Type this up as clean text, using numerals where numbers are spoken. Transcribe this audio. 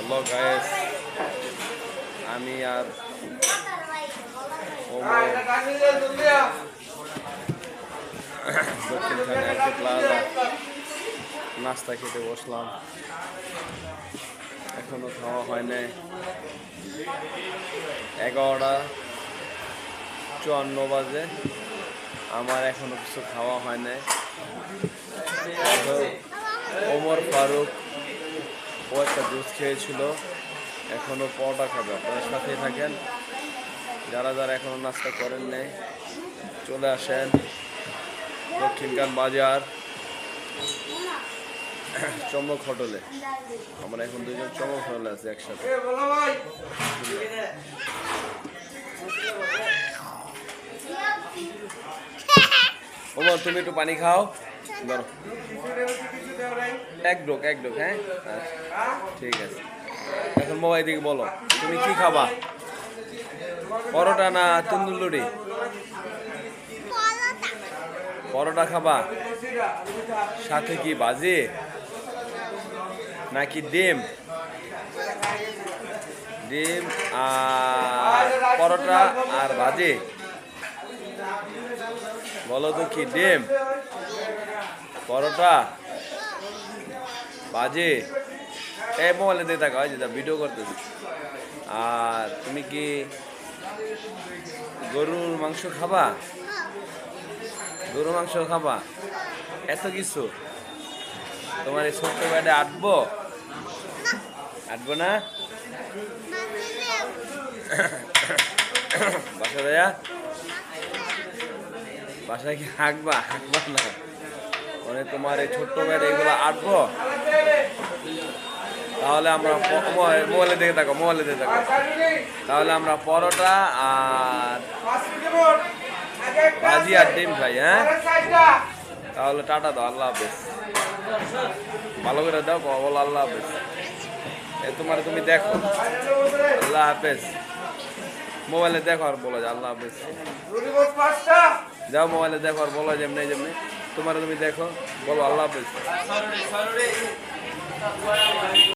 Hello guys, আমি আর দক্ষিণখানে একটা plaza নাস্তা খেতে বসলাম। এখনো খাওয়া হয় নাই। 11:54 বাজে, আমার এখনো কিছু খাওয়া হয় নাই। ওমর ফারুক ও একটা জুস খেয়েছিল, এখনো পরোটা খাবে। আপনার সাথেই থাকেন। যারা যারা এখনো নাস্তা করেন নাই চলে আসেন দক্ষিণখান বাজার চমক হোটেলে। আমরা এখন দুজন চমক হোটেলে আছি একসাথে। ওমর, তুমি একটু পানি খাও। ধরো এক ডোক। হ্যাঁ আচ্ছা, ঠিক আছে। এখন মোবাইল দিকে বলো, তুমি কি খাবা? পরোটা না তন্দুরি? পরোটা খাবা, সাথে কি ভাজি নাকি ডিম? ডিম আর পরোটা আর ভাজি। বলো তো কি, ডিম, পরোটা, ভাজি? এই মোবাইলে দিয়ে থাকা হয় যেটা ভিডিও করতেছি। আর তুমি কি গরুর মাংস খাবা? গরুর মাংস খাবা? এত কিছু তোমার এই ছোট্ট ব্যাটে আটবো না? বাসা দেয়া বাসায় কি হাঁকবা না? মানে তোমার এই ছোট্ট ব্যাট এগুলো আটবো? তাহলে আমরা মোবাইলে দেখে থাকো। তাহলে আমরা পরোটা আর ভাজি আর ডিম খাই। হ্যাঁ, তাহলে টাটা দাও, আল্লাহ হাফেজ। ভালো করে দাও, বলো আল্লাহ হাফেজ। তোমার তুমি দেখো, আল্লাহ হাফেজ। মোবাইলে দেখো আর বলো যে আল্লাহ হাফেজ। যাও মোবাইলে দেখো আর বলো যেমনি তোমার তুমি দেখো, বলো আল্লাহ হাফেজ।